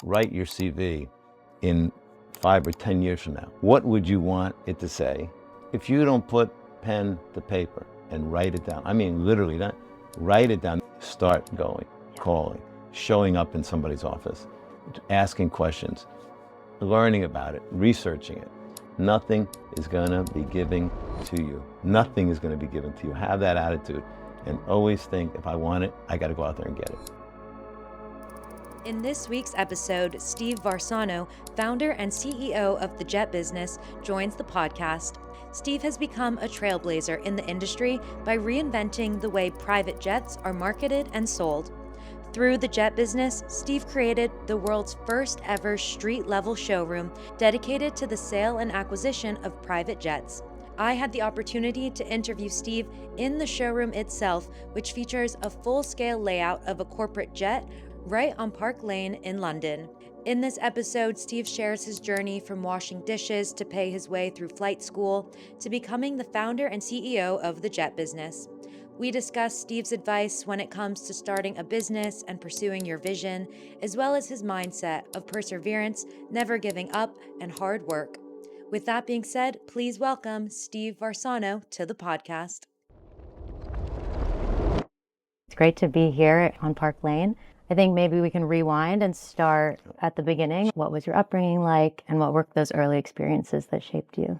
write your CV in 5 or 10 years from now? What would you want it to say if you don't put pen to paper and write it down? I mean, literally, not write it down. Start going, calling, showing up in somebody's office, asking questions, learning about it, researching it. Nothing is gonna be given to you. Nothing is gonna be given to you. Have that attitude and always think, if I want it, I gotta go out there and get it. In this week's episode, Steve Varsano, founder and CEO of the jet business, joins the podcast. Steve has become a trailblazer in the industry by reinventing the way private jets are marketed and sold. Through the jet business, Steve created the world's first ever street-level showroom dedicated to the sale and acquisition of private jets. I had the opportunity to interview Steve in the showroom itself, which features a full-scale layout of a corporate jet right on Park Lane in London. In this episode, Steve shares his journey from washing dishes to pay his way through flight school to becoming the founder and CEO of the jet business. We discuss Steve's advice when it comes to starting a business and pursuing your vision, as well as his mindset of perseverance, never giving up, and hard work. With that being said, please welcome Steve Varsano to the podcast. It's great to be here on Park Lane. I think maybe we can rewind and start at the beginning. What was your upbringing like, and what were those early experiences that shaped you?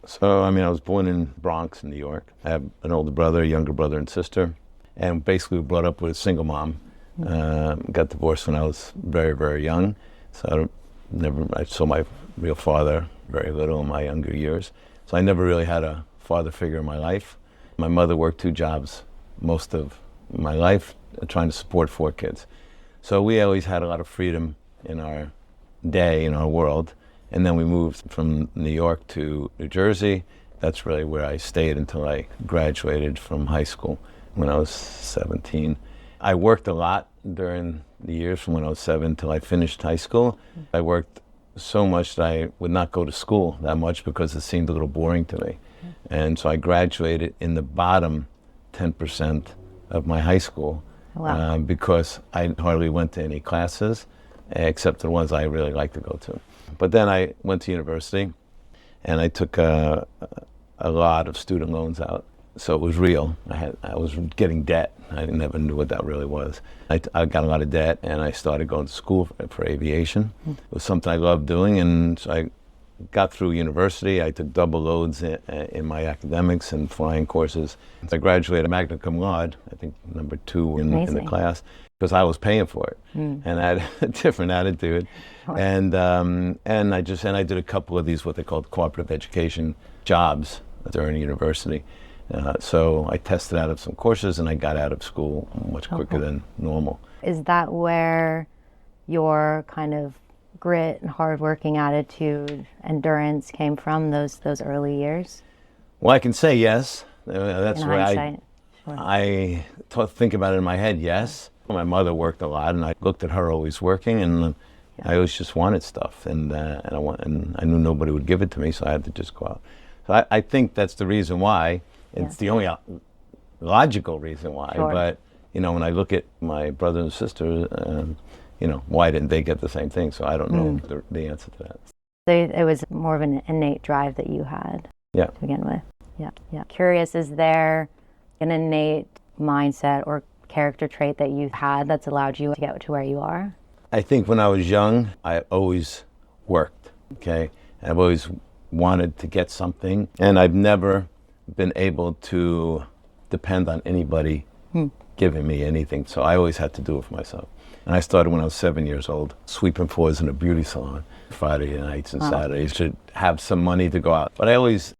So, I was born in Bronx, New York. I have an older brother, a younger brother and sister, and basically brought up with a single mom. Got divorced when I was very, very young. So I saw my real father very little in my younger years. So I never really had a father figure in my life. My mother worked 2 jobs most of my life, trying to support 4 kids. So we always had a lot of freedom in our day, in our world. And then we moved from New York to New Jersey. That's really where I stayed until I graduated from high school when I was 17. I worked a lot during the years from when I was 7 till I finished high school. I worked so much that I would not go to school that much because it seemed a little boring to me. And so I graduated in the bottom 10% of my high school. Wow. Because I hardly went to any classes except the ones I really liked to go to. But then I went to university and I took a lot of student loans out. So it was real. I was getting debt. I never knew what that really was. I got a lot of debt and I started going to school for aviation. It was something I loved doing, and so I got through university. I took double loads in my academics and flying courses. I graduated magna cum laude, I think number 2 in the class, because I was paying for it, and I had a different attitude. And I did a couple of these what they called cooperative education jobs during university. So I tested out of some courses and I got out of school much quicker than normal. Is that where your kind of grit and hardworking attitude, endurance came from, those early years? Well, I can say yes. That's in where hindsight. Sure. I think about it in my head, yes. My mother worked a lot and I looked at her always working, and I always just wanted stuff, and I knew nobody would give it to me, so I had to just go out. So I think that's the reason why. It's the only logical reason why. Sure. But when I look at my brother and sister, why didn't they get the same thing? So I don't know the answer to that. So it was more of an innate drive that you had to begin with. Yeah. Curious, is there an innate mindset or character trait that you've had that's allowed you to get to where you are? I think when I was young, I always worked, okay? I've always wanted to get something, and I've never been able to depend on anybody giving me anything, so I always had to do it for myself. And I started when I was 7 years old, sweeping floors in a beauty salon Friday nights and Saturdays to have some money to go out. But I always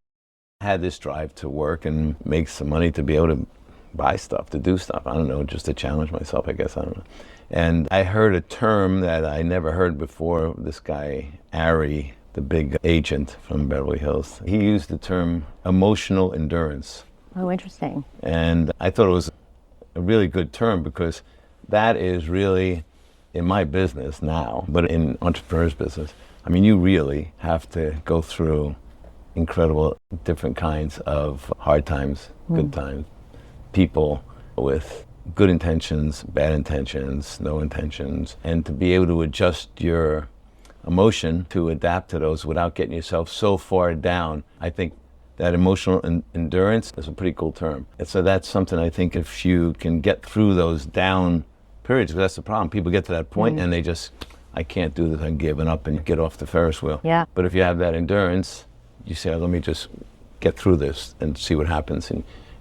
had this drive to work and make some money to be able to buy stuff, to do stuff. I don't know, just to challenge myself, I guess, I don't know. And I heard a term that I never heard before. This guy, Ari, the big agent from Beverly Hills, he used the term emotional endurance. Oh, interesting. And I thought it was a really good term because that is really, in my business now, but in entrepreneur's business, you really have to go through incredible different kinds of hard times, good times, people with good intentions, bad intentions, no intentions, and to be able to adjust your emotion to adapt to those without getting yourself so far down. I think that emotional endurance is a pretty cool term. And so that's something I think if you can get through those down periods, because that's the problem. People get to that point and they just, I can't do this, I'm giving up, and you get off the Ferris wheel. Yeah. But if you have that endurance, you say, let me just get through this and see what happens.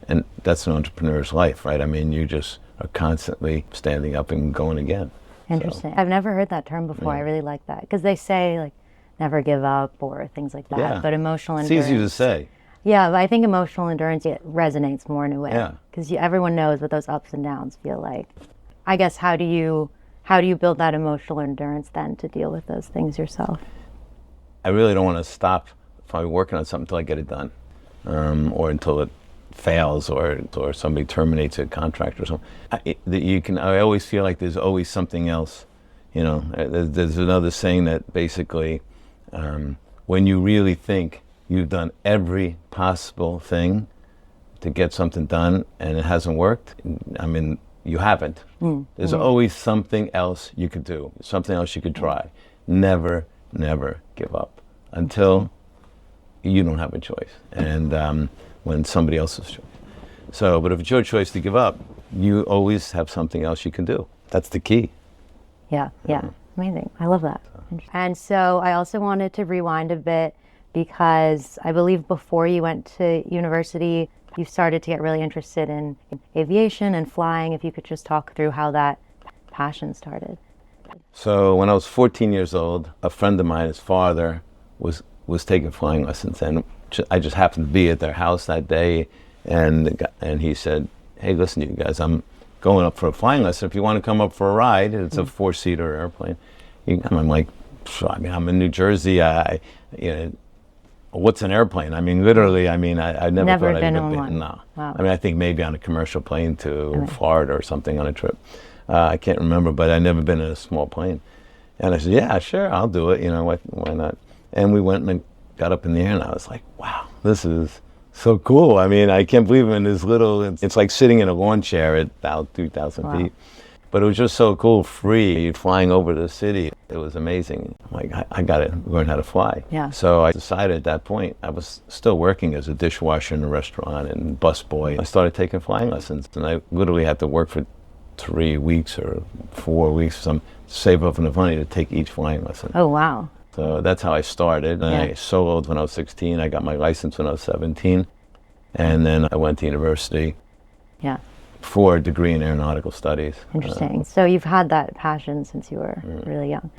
And that's an entrepreneur's life, right? I mean, you just are constantly standing up and going again. Interesting. So, I've never heard that term before. I really like that. Because they say, like, never give up or things like that. Yeah. But emotional endurance. It's easy to say. Yeah, but I think emotional endurance, it resonates more in a way. Yeah. Because everyone knows what those ups and downs feel like. I guess, how do you build that emotional endurance then to deal with those things yourself? I really don't want to stop if I'm working on something until I get it done, or until it fails, or somebody terminates a contract or something. I always feel like there's always something else. You know, there's another saying that basically, when you really think you've done every possible thing to get something done and it hasn't worked, I mean, you haven't. There's always something else you could do, something else you could try. Never, never give up until you don't have a choice, and when somebody else's choice. So, but if it's your choice to give up, you always have something else you can do. That's the key. Yeah, amazing. I love that. And so I also wanted to rewind a bit, because I believe before you went to university, you started to get really interested in aviation and flying. If you could just talk through how that passion started. So when I was 14 years old, a friend of mine, his father, was taking flying lessons, and I just happened to be at their house that day, and he said, hey, listen, you guys, I'm going up for a flying lesson. If you want to come up for a ride, it's a 4-seater airplane. You can come. I'm like, I mean, I'm in New Jersey. What's an airplane? I mean, literally, I never thought I'd been on. No. Wow. I mean, I think maybe on a commercial plane to Florida or something on a trip. I can't remember, but I'd never been in a small plane. And I said, yeah, sure, I'll do it. You know, why not? And we went and got up in the air, and I was like, wow, this is so cool. I mean, I can't believe I'm in this little, it's like sitting in a lawn chair at about 2,000 feet. But it was just so cool, free, flying over the city. It was amazing. I'm like, I got to learn how to fly. Yeah. So I decided at that point, I was still working as a dishwasher in a restaurant and busboy. I started taking flying lessons, and I literally had to work for 3 weeks or 4 weeks, save up enough money to take each flying lesson. Oh, wow. So that's how I started. And I soloed when I was 16. I got my license when I was 17. And then I went to university. Yeah. For a degree in aeronautical studies. Interesting. So you've had that passion since you were really young.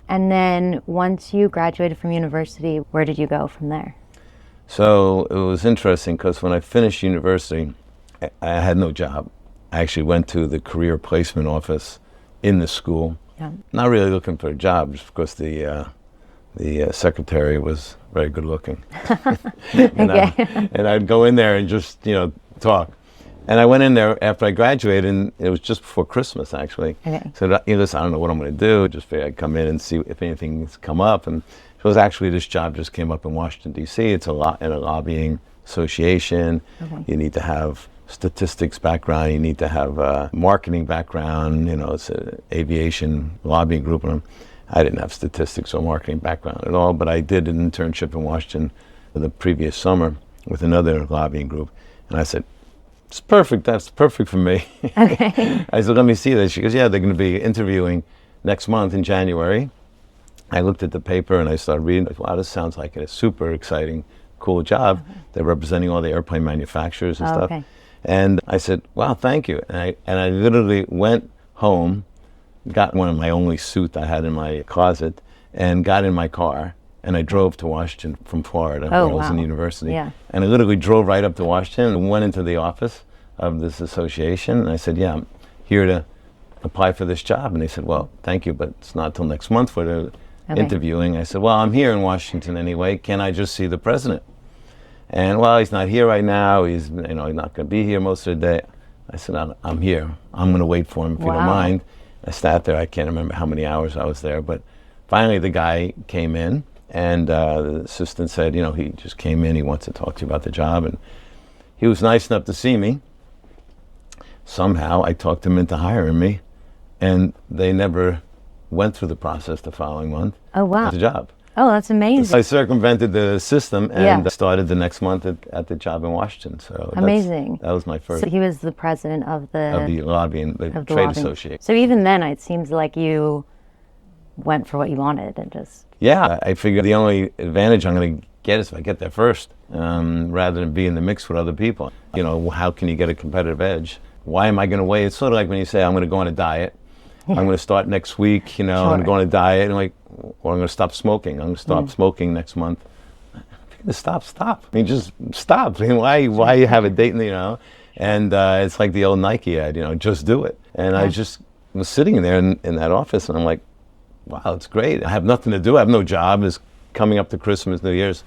And then once you graduated from university, where did you go from there? So it was interesting, because when I finished university, I had no job. I actually went to the career placement office in the school. Yeah. Not really looking for a job, just because the secretary was very good looking. and I'd go in there and just, talk. And I went in there after I graduated, and it was just before Christmas, actually. Okay. So listen, I don't know what I'm going to do. Just figured I'd come in and see if anything's come up. And it was actually, this job just came up in Washington, D.C. It's in a lobbying association. Okay. You need to have statistics background. You need to have a marketing background. It's an aviation lobbying group. And I didn't have statistics or marketing background at all, but I did an internship in Washington the previous summer with another lobbying group. And I said, it's perfect. That's perfect for me. Okay. I said, let me see this. She goes, yeah, they're going to be interviewing next month in January. I looked at the paper and I started reading. Wow, this sounds like a super exciting, cool job. Okay. They're representing all the airplane manufacturers and stuff. Okay. And I said, wow, thank you. And I literally went home, got one of my only suit I had in my closet, and got in my car. And I drove to Washington from Florida when I was in university. Yeah. And I literally drove right up to Washington and went into the office of this association. And I said, yeah, I'm here to apply for this job. And they said, well, thank you, but it's not till next month for the interviewing. I said, well, I'm here in Washington anyway. Can I just see the president? And well, he's not here right now. He's not going to be here most of the day. I said, I'm here. I'm going to wait for him if you don't mind. I sat there. I can't remember how many hours I was there. But finally, the guy came in. And the assistant said, he just came in, he wants to talk to you about the job. And he was nice enough to see me. somehow I talked them into hiring me, and they never went through the process the following month. Oh, wow. The job. Oh, that's amazing. I circumvented the system and started the next month at the job in Washington. So amazing. That was my first. So he was the president of the lobbying, the trade association. So even then, it seems like you went for what you wanted and just. Yeah, I figured the only advantage I'm going to get is if I get there first, rather than be in the mix with other people. You know, how can you get a competitive edge? Why am I going to wait? It's sort of like when you say, I'm going to go on a diet. I'm going to start next week, you know, I'm going to go on a diet, and or I'm going to stop smoking. I'm going to stop smoking next month. If you're going to stop. I mean, just stop. I mean, why you have a date, you know? And it's like the old Nike ad, you know, just do it. And I just was sitting there in that office, and I'm like, wow, it's great. I have nothing to do. I have no job. It's coming up to Christmas, New Year's.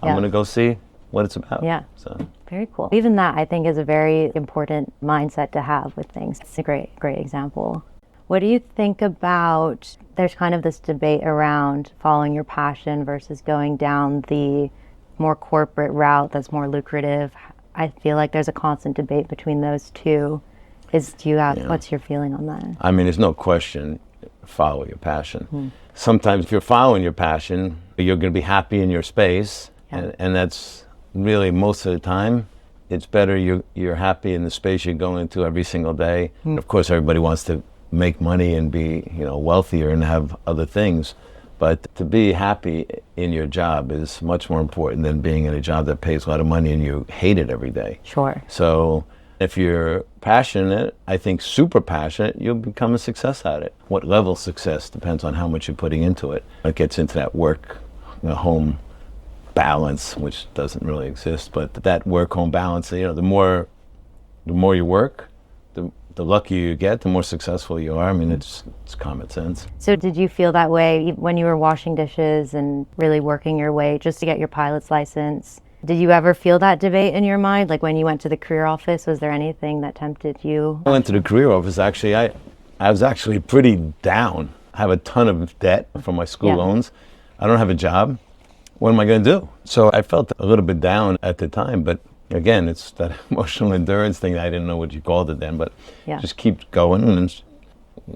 I'm going to go see what it's about. Yeah. So. Very cool. Even that, I think, is a very important mindset to have with things. It's a great example. What do you think about, there's kind of this debate around following your passion versus going down the more corporate route that's more lucrative. I feel like there's a constant debate between those two. What's your feeling on that? I mean, there's no question, follow your passion. Sometimes if you're following your passion, you're going to be happy in your space. And that's really most of the time. It's better you're happy in the space you're going into every single day. Of course, everybody wants to make money and be, you know, wealthier and have other things, but to be happy in your job is much more important than being in a job that pays a lot of money and you hate it every day. Sure. So if you're passionate, I think super passionate, you'll become a success at it. What level of success depends on how much you're putting into it. It gets into that work, home balance, which doesn't really exist, but that work-home balance, you know, the more you work, the luckier you get, the more successful you are. I mean, it's common sense. So did you feel that way when you were washing dishes and really working your way just to get your pilot's license? Did you ever feel that debate in your mind? Like when you went to the career office, was there anything that tempted you? I went to the career office, actually. I was actually pretty down. I have a ton of debt from my school loans. I don't have a job. What am I going to do? So I felt a little bit down at the time, but again, it's that emotional endurance thing. I didn't know what you called it then, but just keep going, and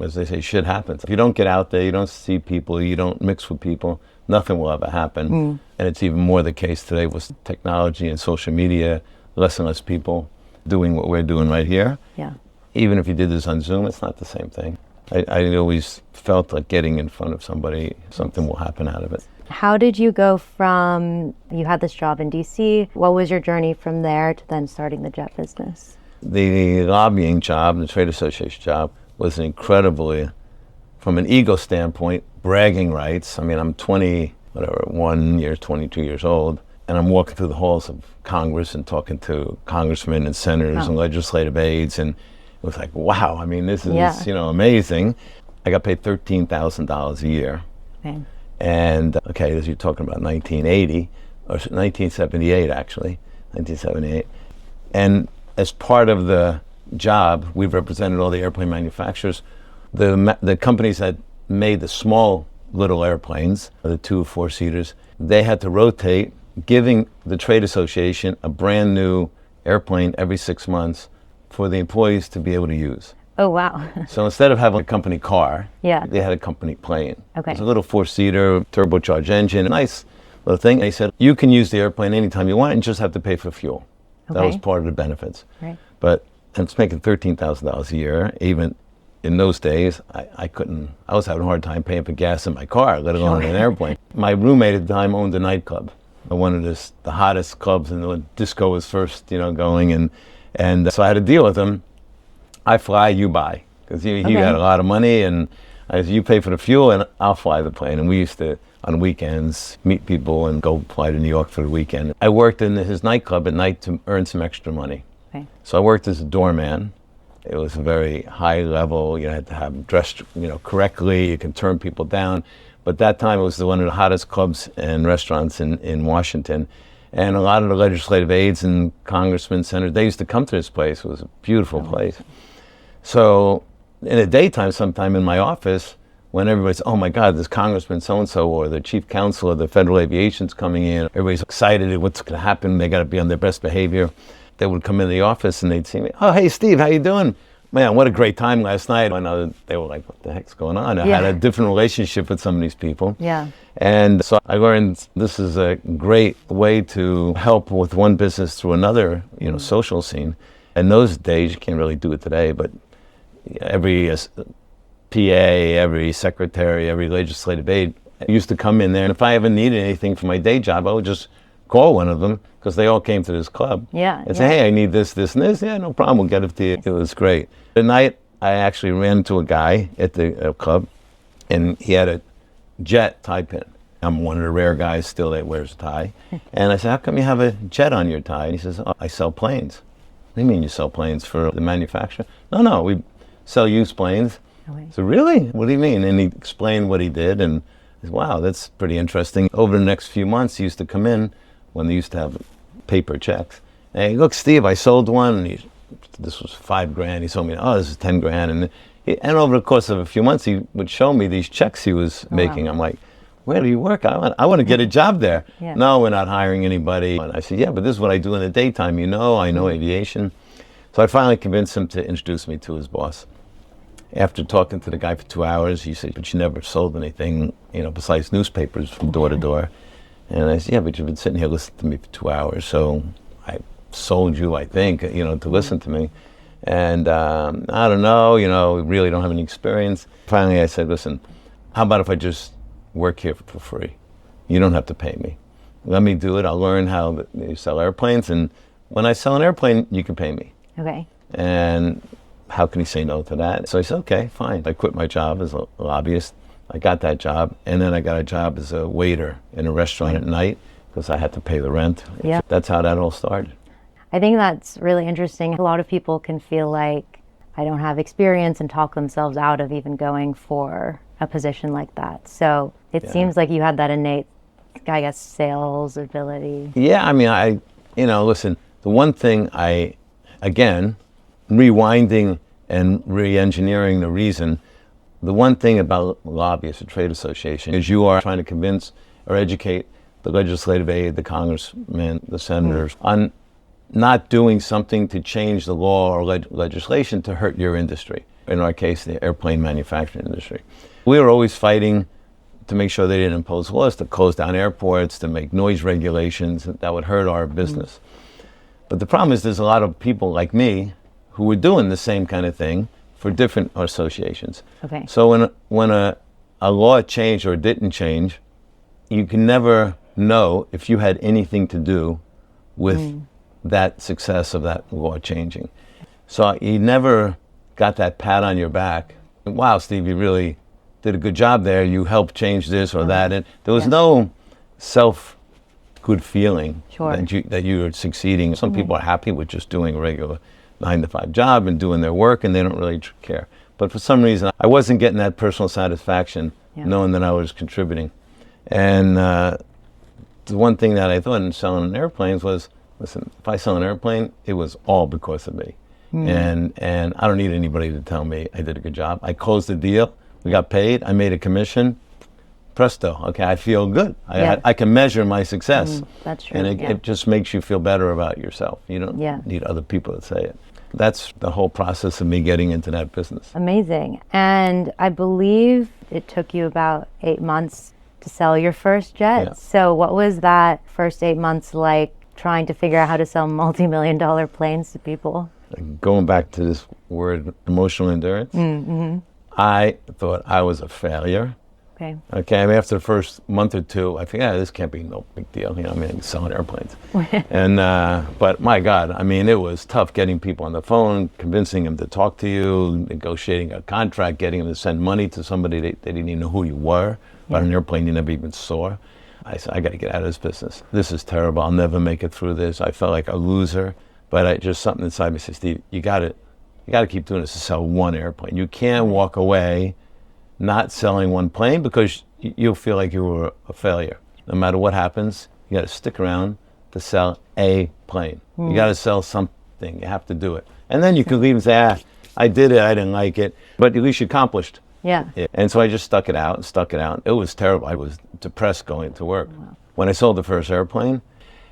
as they say, shit happens. If you don't get out there, you don't see people, you don't mix with people, nothing will ever happen. And it's even more the case today with technology and social media, less and less people doing what we're doing right here. Yeah. Even if you did this on Zoom, it's not the same thing. I always felt like getting in front of somebody, something will happen out of it. How did you go from, you had this job in DC, what was your journey from there to then starting the jet business? The lobbying job, the trade association job, was incredibly, from an ego standpoint, bragging rights. I mean, I'm 22 years old, and I'm walking through the halls of Congress and talking to congressmen and senators and legislative aides, and it was like, wow, I mean, this is, you know, amazing. I got paid $13,000 a year. Okay. And, okay, as you're talking about 1980, or 1978 actually, 1978. And as part of the job, we've represented all the airplane manufacturers. The companies that made the small little airplanes, the 2 4-seaters, they had to rotate, giving the trade association a brand new airplane every 6 months for the employees to be able to use. Oh, wow. So instead of having a company car, they had a company plane. Okay. It was a little 4-seater, turbocharged engine, nice little thing. They said, you can use the airplane anytime you want and just have to pay for fuel. Okay. That was part of the benefits. Right. But it's making $13,000 a year. Even in those days, I was having a hard time paying for gas in my car, let alone an airplane. My roommate at the time owned a nightclub, one of the hottest clubs, and the disco was first, going, and so I had to deal with him. I fly, you buy, because he had a lot of money, and you pay for the fuel, and I'll fly the plane. And we used to, on weekends, meet people and go fly to New York for the weekend. I worked in his nightclub at night to earn some extra money. Okay. So I worked as a doorman. It was a very high level. You had to have dressed, correctly. You can turn people down. But that time it was one of the hottest clubs and restaurants in Washington. And a lot of the legislative aides and congressmen, senators, they used to come to this place. It was a beautiful place. So in the daytime, sometime in my office, when everybody's, oh my God, this congressman so-and-so or the chief counsel of the Federal Aviation's coming in, everybody's excited at what's going to happen. They got to be on their best behavior. they would come in the office and they'd see me. Oh, hey, Steve, how you doing? Man, what a great time last night. And they were like, what the heck's going on? I had a different relationship with some of these people. Yeah. And so I learned this is a great way to help with one business through another, social scene. In those days, you can't really do it today, but every PA, every secretary, every legislative aide used to come in there. And if I ever needed anything for my day job, I would just call one of them, because they all came to this club. Yeah. And say, hey, I need this, this, and this. Yeah, no problem. We'll get it to you. It was great. The night, I actually ran into a guy at the club, and he had a jet tie pin. I'm one of the rare guys still that wears a tie. And I said, how come you have a jet on your tie? And he says, oh, I sell planes. What do you mean you sell planes for the manufacturer? No, we sell used planes. Okay. So really? What do you mean? And he explained what he did, and I said, wow, that's pretty interesting. Over the next few months, he used to come in when they used to have paper checks. Hey, look, Steve, I sold one, and this was $5,000. He told me, oh, this is $10,000. And over the course of a few months, he would show me these checks he was making. Wow. I'm like, where do you work? I want to get a job there. Yeah. No, we're not hiring anybody. And I said, yeah, but this is what I do in the daytime. I know aviation. So I finally convinced him to introduce me to his boss. After talking to the guy for 2 hours, he said, but you never sold anything, besides newspapers from door to door. And I said, yeah, but you've been sitting here listening to me for 2 hours. So I sold you, I think, to listen to me. And I don't know, we really don't have any experience. Finally, I said, listen, how about if I just work here for free? You don't have to pay me. Let me do it. I'll learn how you sell airplanes. And when I sell an airplane, you can pay me. Okay. And how can he say no to that? So I said, okay, fine. I quit my job as a lobbyist. I got that job. And then I got a job as a waiter in a restaurant at night, because I had to pay the rent. Yeah. That's how that all started. I think that's really interesting. A lot of people can feel like I don't have experience and talk themselves out of even going for a position like that. So it seems like you had that innate, I guess, sales ability. Yeah, I mean, listen, the one thing again, rewinding and re-engineering the reason, the one thing about lobbyists, a trade association, is you are trying to convince or educate the legislative aide, the congressmen, the senators, on not doing something to change the law or legislation to hurt your industry. In our case, the airplane manufacturing industry. We were always fighting to make sure they didn't impose laws to close down airports, to make noise regulations that would hurt our business. But the problem is there's a lot of people like me who were doing the same kind of thing for different associations. Okay. So when a law changed or didn't change, you can never know if you had anything to do with that success of that law changing. So you never got that pat on your back. Wow, Steve, you really did a good job there. You helped change this or that. And there was no good feeling that you were succeeding. Some people are happy with just doing a regular 9-to-5 job and doing their work, and they don't really care. But for some reason, I wasn't getting that personal satisfaction knowing that I was contributing. And the one thing that I thought in selling airplanes was, listen, if I sell an airplane, it was all because of me. And I don't need anybody to tell me I did a good job. I closed the deal. We got paid. I made a commission. Presto. Okay, I feel good. I can measure my success. That's true. And it just makes you feel better about yourself. You don't need other people to say it. That's the whole process of me getting into that business. Amazing. And I believe it took you about 8 months to sell your first jet. Yeah. So what was that first 8 months like, trying to figure out how to sell multi-million-dollar planes to people? Going back to this word, emotional endurance, I thought I was a failure. Okay, I mean, after the first month or two, I think, this can't be no big deal. I'm selling airplanes. And, but my God, I mean, it was tough getting people on the phone, convincing them to talk to you, negotiating a contract, getting them to send money to somebody they didn't even know who you were, about an airplane you never even saw. I said, I got to get out of this business. This is terrible. I'll never make it through this. I felt like a loser, but just something inside me said, Steve, you got to keep doing this to sell one airplane. You can't walk away not selling one plane, because you'll feel like you were a failure. No matter what happens, you got to stick around to sell a plane. You got to sell something. You have to do it. And then you can leave and say, I did it, I didn't like it, but at least you accomplished. Yeah. And so I just stuck it out. It was terrible. I was depressed going to work. When I sold the first airplane,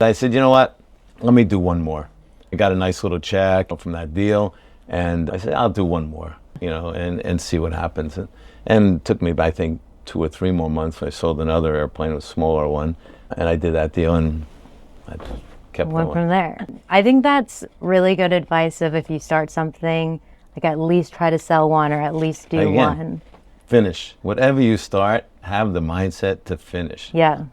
I said, you know what? Let me do one more. I got a nice little check from that deal, and I said, I'll do one more, and see what happens. And it took me, I think, 2 or 3 more months. I sold another airplane, a smaller one, and I did that deal, and I kept Went going. from there. I think that's really good advice of if you start something, like at least try to sell one or at least do Again, one. Finish. Whatever you start, have the mindset to finish. Yeah.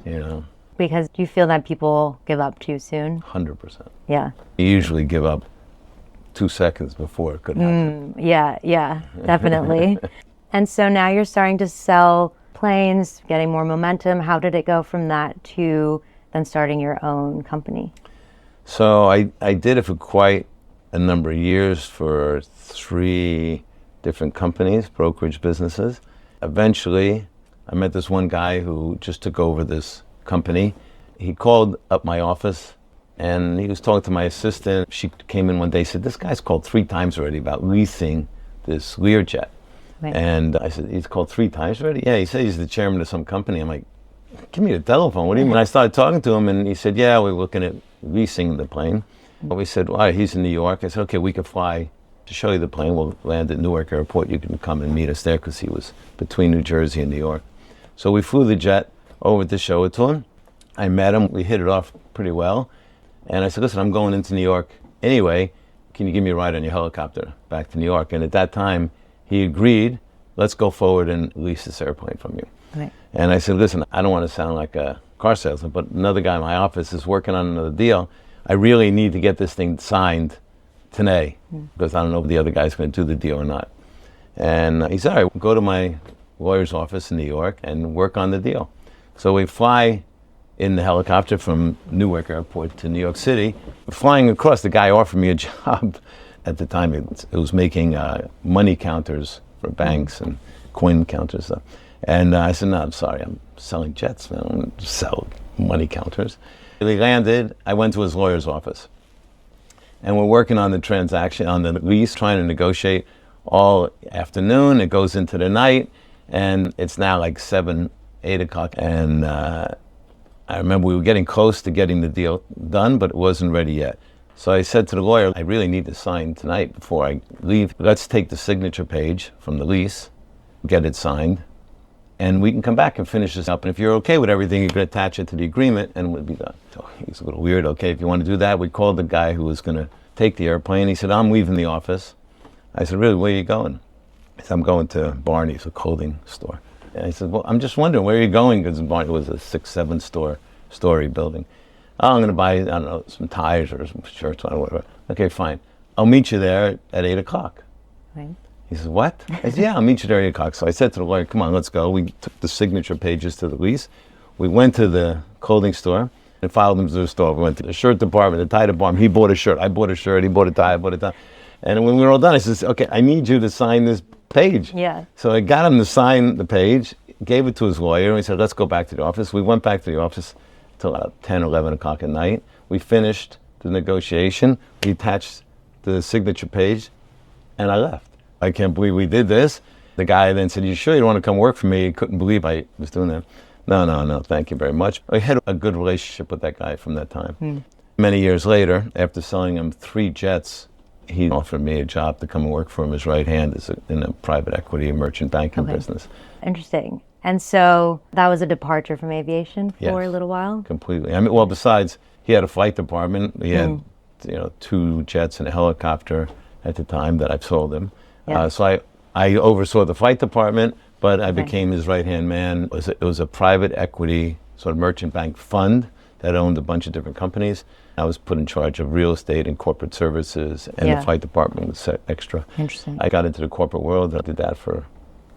Because do you feel that people give up too soon? 100%. Yeah. You usually give up 2 seconds before it could happen. Yeah, definitely. And so now you're starting to sell planes, getting more momentum. How did it go from that to then starting your own company? So I did it for quite a number of years for 3 different companies, brokerage businesses. Eventually, I met this one guy who just took over this company. He called up my office and he was talking to my assistant. She came in one day and said, this guy's called 3 times already about leasing this Learjet. Right. And I said, he's called 3 times already? Yeah, he said he's the chairman of some company. I'm like, give me the telephone. What do you mean? I started talking to him and he said, yeah, we're looking at leasing the plane. But we said, well, he's in New York. I said, okay, we could fly to show you the plane. We'll land at Newark Airport. You can come and meet us there because he was between New Jersey and New York. So we flew the jet over to show it to him. I met him. We hit it off pretty well. And I said, listen, I'm going into New York anyway. Can you give me a ride on your helicopter back to New York? And at that time, he agreed, let's go forward and lease this airplane from you. Right. And I said, listen, I don't want to sound like a car salesman, but another guy in my office is working on another deal. I really need to get this thing signed today because I don't know if the other guy's going to do the deal or not. And he said, all right, go to my lawyer's office in New York and work on the deal. So we fly in the helicopter from Newark Airport to New York City. Flying across, the guy offered me a job. At the time, it was making money counters for banks and coin counters stuff. And I said, no, I'm sorry, I'm selling jets, man. I don't sell money counters. We landed, I went to his lawyer's office. And we're working on the transaction, on the lease, trying to negotiate all afternoon. It goes into the night, and it's now like 7, 8 o'clock. And I remember we were getting close to getting the deal done, but it wasn't ready yet. So I said to the lawyer, I really need to sign tonight before I leave. Let's take the signature page from the lease, get it signed, and we can come back and finish this up. And if you're okay with everything, you can attach it to the agreement and we'll be done. So he's a little weird. Okay, if you want to do that, we called the guy who was going to take the airplane. He said, I'm leaving the office. I said, really, where are you going? He said, I'm going to Barney's, a clothing store. And I said, well, I'm just wondering, where are you going? Because Barney was a 6, 7 story building. Oh, I'm going to buy, I don't know, some ties or some shirts or whatever. Okay, fine. I'll meet you there at 8 o'clock. Right. He says, what? I said, yeah, I'll meet you there at 8 o'clock. So I said to the lawyer, come on, let's go. We took the signature pages to the lease. We went to the clothing store and followed him to the store. We went to the shirt department, the tie department. He bought a shirt. I bought a shirt. He bought a tie. I bought a tie. And when we were all done, I says, okay, I need you to sign this page. Yeah. So I got him to sign the page, gave it to his lawyer, and he said, let's go back to the office. We went back to the office till about 10, 11 o'clock at night. We finished the negotiation. We attached the signature page, and I left. I can't believe we did this. The guy then said, you sure you don't want to come work for me? He couldn't believe I was doing that. No, thank you very much. I had a good relationship with that guy from that time. Many years later, after selling him 3 jets, he offered me a job to come and work for him as right hand in a private equity and merchant banking business. Interesting. And so that was a departure from aviation for a little while? Completely. I mean, well, besides, he had a flight department. He had, 2 jets and a helicopter at the time that I've sold him. Yeah. So I oversaw the flight department, but I became his right-hand man. It was a private equity sort of merchant bank fund that owned a bunch of different companies. I was put in charge of real estate and corporate services, and the flight department was extra. Interesting. I got into the corporate world. I did that for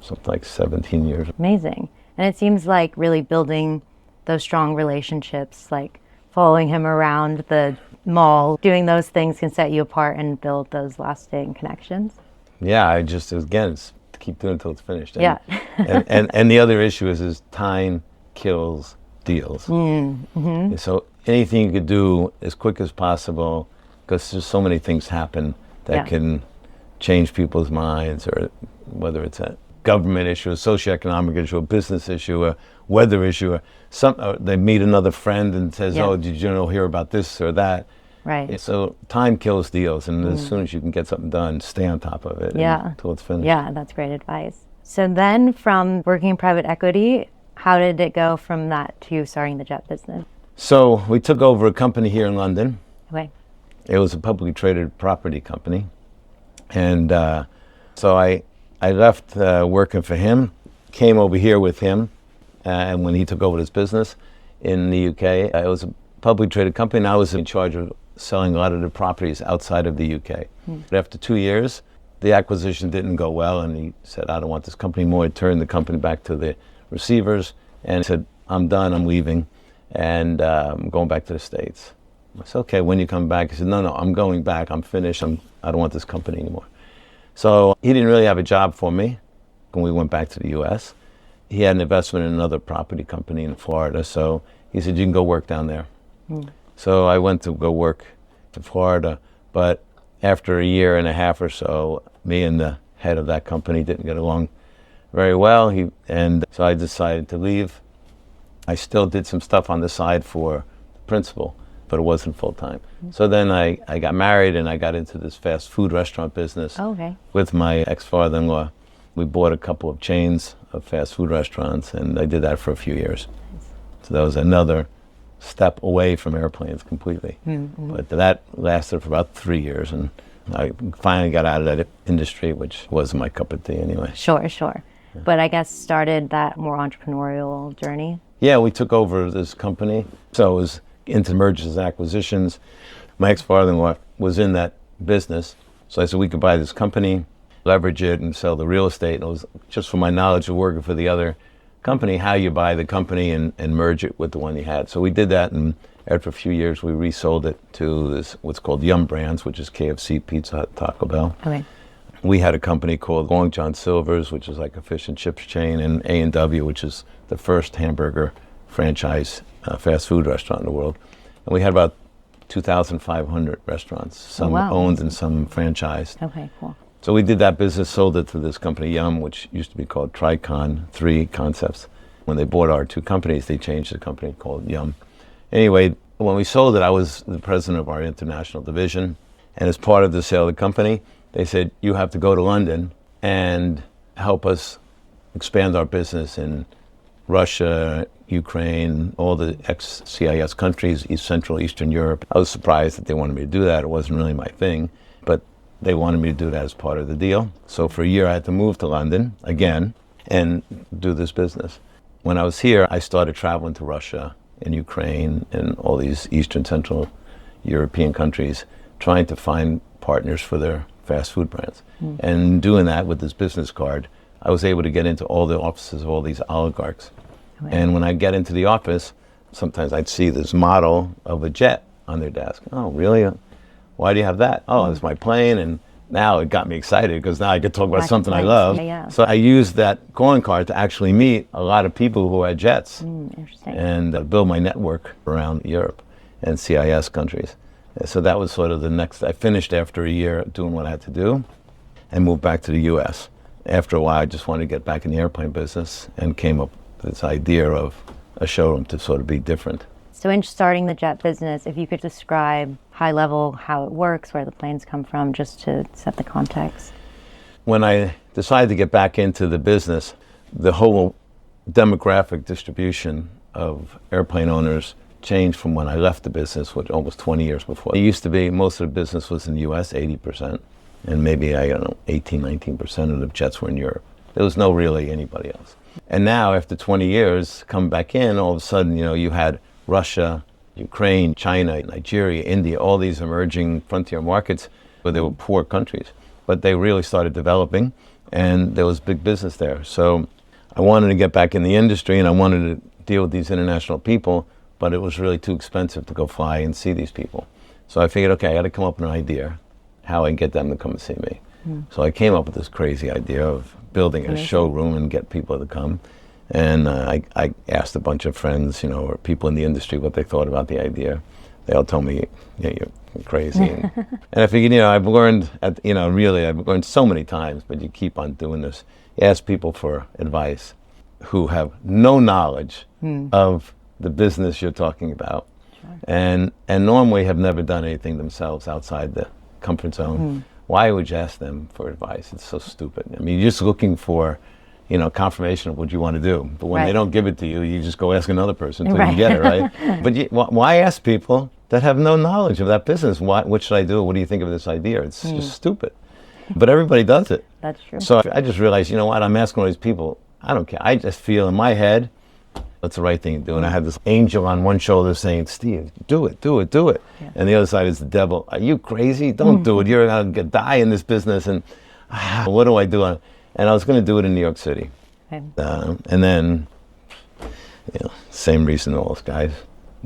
something like 17 years. Amazing. And it seems like really building those strong relationships, like following him around the mall, doing those things can set you apart and build those lasting connections. Yeah, I just, again, it's keep doing it until it's finished. And, Yeah. and the other issue is time kills deals. Mm-hmm. So anything you could do as quick as possible, because there's so many things happen that can change people's minds, or whether it's a government issue, a socioeconomic issue, a business issue, a weather issue, or they meet another friend and says, oh, did you hear about this or that? Right. So time kills deals, and as soon as you can get something done, stay on top of it until it's finished. Yeah, that's great advice. So then from working in private equity, how did it go from that to starting the jet business? So we took over a company here in London. Okay. It was a publicly traded property company. And so I left working for him, came over here with him, and when he took over this business in the UK, it was a publicly traded company, and I was in charge of selling a lot of the properties outside of the UK. But after 2 years, the acquisition didn't go well, and he said, I don't want this company anymore. He turned the company back to the receivers and said, I'm done, I'm leaving, and I'm going back to the States. I said, okay, when you come back? He said, no, I'm going back, I'm finished, I don't want this company anymore. So he didn't really have a job for me when we went back to the US. He had an investment in another property company in Florida, so he said, you can go work down there. So I went to go work in Florida, but after a year and a half or so, me and the head of that company didn't get along very well, and so I decided to leave. I still did some stuff on the side for the principal, but it wasn't full time. So then I got married, and I got into this fast food restaurant business with my ex-father-in-law. We bought a couple of chains of fast food restaurants, and I did that for a few years. So that was another step away from airplanes completely. But that lasted for about 3 years, and I finally got out of that industry, which wasn't my cup of tea anyway. Sure. Yeah. But I guess started that more entrepreneurial journey? Yeah, we took over this company. So it was into mergers and acquisitions. My ex-father-in-law was in that business, so I said we could buy this company, leverage it, and sell the real estate. And it was just from my knowledge of working for the other company, how you buy the company and merge it with the one you had. So we did that, and after a few years, we resold it to this, what's called Yum Brands, which is KFC, Pizza Hut, Taco Bell. Okay. We had a company called Long John Silver's, which is like a fish and chips chain, and A&W, which is the first hamburger franchise fast food restaurant in the world. And we had about 2,500 restaurants, some owned and some franchised. Okay, cool. So we did that business, sold it to this company, Yum, which used to be called Tricon, 3 Concepts. When they bought our 2 companies, they changed the company called Yum. Anyway, when we sold it, I was the president of our international division. And as part of the sale of the company, they said, you have to go to London and help us expand our business in Russia, Ukraine, all the ex-CIS countries, Central, Eastern Europe. I was surprised that they wanted me to do that. It wasn't really my thing, but they wanted me to do that as part of the deal. So for a year, I had to move to London again and do this business. When I was here, I started traveling to Russia and Ukraine and all these Eastern, Central European countries, trying to find partners for their fast food brands. And doing that with this business card, I was able to get into all the offices of all these oligarchs. Right. And when I get into the office, sometimes I'd see this model of a jet on their desk. Oh, really? Why do you have that? Oh, it's my plane. And now it got me excited because now I could talk about something I love. Yeah. So I used that calling card to actually meet a lot of people who had jets interesting. And build my network around Europe and CIS countries. So that was sort of the next. I finished after a year doing what I had to do and moved back to the US. After a while, I just wanted to get back in the airplane business and came up with this idea of a showroom to sort of be different. So in starting the jet business, if you could describe high level how it works, where the planes come from, just to set the context. When I decided to get back into the business, the whole demographic distribution of airplane owners changed from when I left the business, which almost 20 years before. It used to be most of the business was in the US, 80%, and maybe, 18, 19% of the jets were in Europe. There was no really anybody else. And now, after 20 years, come back in, all of a sudden, you had Russia, Ukraine, China, Nigeria, India, all these emerging frontier markets where they were poor countries. But they really started developing, and there was big business there. So I wanted to get back in the industry, and I wanted to deal with these international people, but it was really too expensive to go fly and see these people. So I figured, okay, I got to come up with an idea how I can get them to come and see me. So I came up with this crazy idea of building a showroom and get people to come. And I asked a bunch of friends, or people in the industry what they thought about the idea. They all told me, yeah, you're crazy. And I figured, I've learned, I've learned so many times, but you keep on doing this. You ask people for advice who have no knowledge of the business you're talking about. and normally have never done anything themselves outside the comfort zone. Why would you ask them for advice? It's so stupid. I mean, you're just looking for, confirmation of what you want to do. But when they don't give it to you, you just go ask another person until you get it, right? But why ask people that have no knowledge of that business? What should I do? What do you think of this idea? It's just stupid. But everybody does it. That's true. So I just realized, I'm asking all these people, I don't care. I just feel in my head, that's the right thing to do. And I have this angel on one shoulder saying, Steve, do it, do it, do it. Yeah. And the other side is the devil. Are you crazy? Don't do it. You're going to die in this business. And what do I do? And I was going to do it in New York City. Okay. And then, same reason all those guys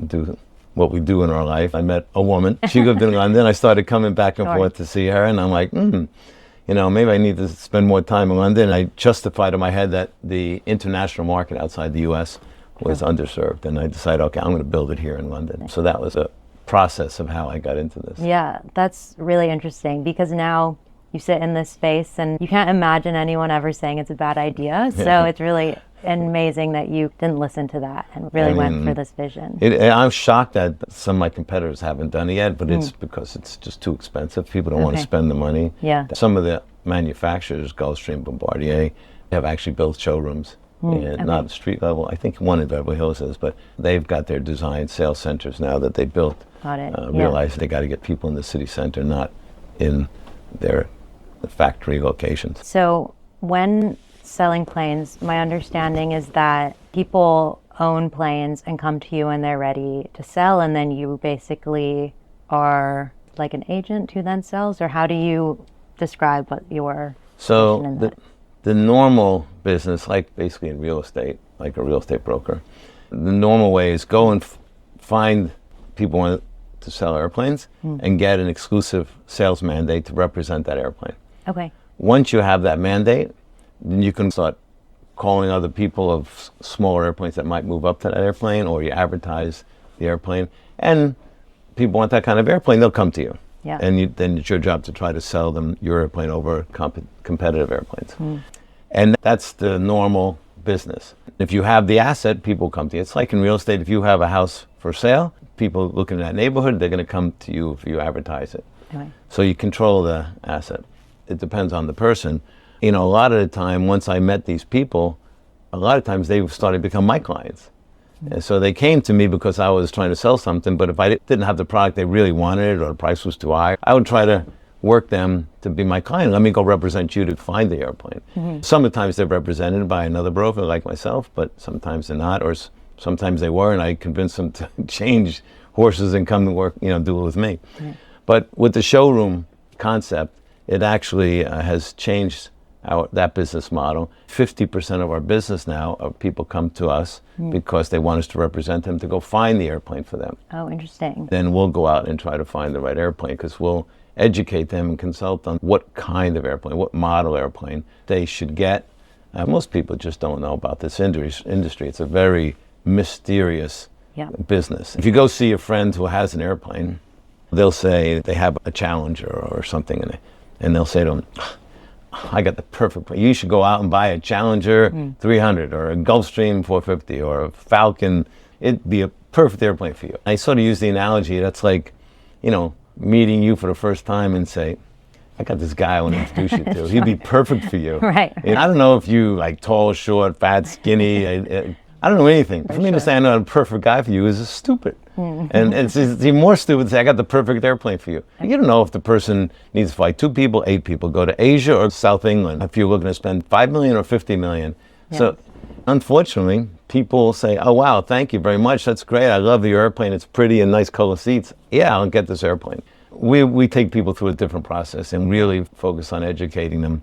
do what we do in our life. I met a woman. She lived in London. I started coming back and forth to see her. And I'm like, maybe I need to spend more time in London. I justified in my head that the international market outside the U.S. was underserved. And I decided, okay, I'm going to build it here in London. So that was a process of how I got into this. Yeah, that's really interesting because now you sit in this space and you can't imagine anyone ever saying it's a bad idea. So it's really amazing that you didn't listen to that and really went for this vision. I'm shocked that some of my competitors haven't done it yet, but it's because it's just too expensive. People don't want to spend the money. Yeah. Some of the manufacturers, Gulfstream, Bombardier, have actually built showrooms. Not street level. I think one in Beverly Hills is, but they've got their design sales centers now that they built. Got it. Realize they got to get people in the city center, not in their factory locations. So when selling planes, my understanding is that people own planes and come to you when they're ready to sell, and then you basically are like an agent who then sells, or how do you describe what your position in that? The normal business, like basically in real estate, like a real estate broker, the normal way is go and find people who want to sell airplanes and get an exclusive sales mandate to represent that airplane. Okay. Once you have that mandate, then you can start calling other people of smaller airplanes that might move up to that airplane, or you advertise the airplane, and people want that kind of airplane, they'll come to you. Yeah. And then it's your job to try to sell them your airplane over competitive airplanes. And that's the normal business. If you have the asset, people come to you. It's like in real estate, if you have a house for sale, people looking in that neighborhood, they're going to come to you if you advertise it. Okay. So you control the asset. It depends on the person. A lot of the time, once I met these people, a lot of times they started to become my clients. And so they came to me because I was trying to sell something, but if I didn't have the product they really wanted or the price was too high, I would try to work them to be my client. Let me go represent you to find the airplane. Sometimes they're represented by another broker like myself, but sometimes they're not, or sometimes they were, and I convinced them to change horses and come to work, do it with me. But with the showroom concept, it actually has changed that business model. 50% of our business now, people come to us because they want us to represent them to go find the airplane for them. Oh, interesting. Then we'll go out and try to find the right airplane, because we'll educate them and consult on what kind of airplane, what model airplane they should get. Most people just don't know about this industry. It's a very mysterious business. If you go see a friend who has an airplane, they'll say they have a Challenger or something, and they'll say to them, I got the perfect plane. You should go out and buy a Challenger 300 or a Gulfstream 450 or a Falcon. It'd be a perfect airplane for you. I sort of use the analogy, that's like, meeting you for the first time and say, I got this guy I want to introduce you to. He'd be perfect for you. Right. And I don't know if you like tall, short, fat, skinny. I don't know anything. For me to say I know a perfect guy for you is stupid. And it's even more stupid to say I got the perfect airplane for you. You don't know if the person needs to fly 2 people, 8 people, go to Asia or South England, if you're looking to spend $5 million or $50 million. Yeah. So unfortunately, people say, oh wow, thank you very much. That's great. I love your airplane. It's pretty and nice color seats. Yeah, I'll get this airplane. We take people through a different process and really focus on educating them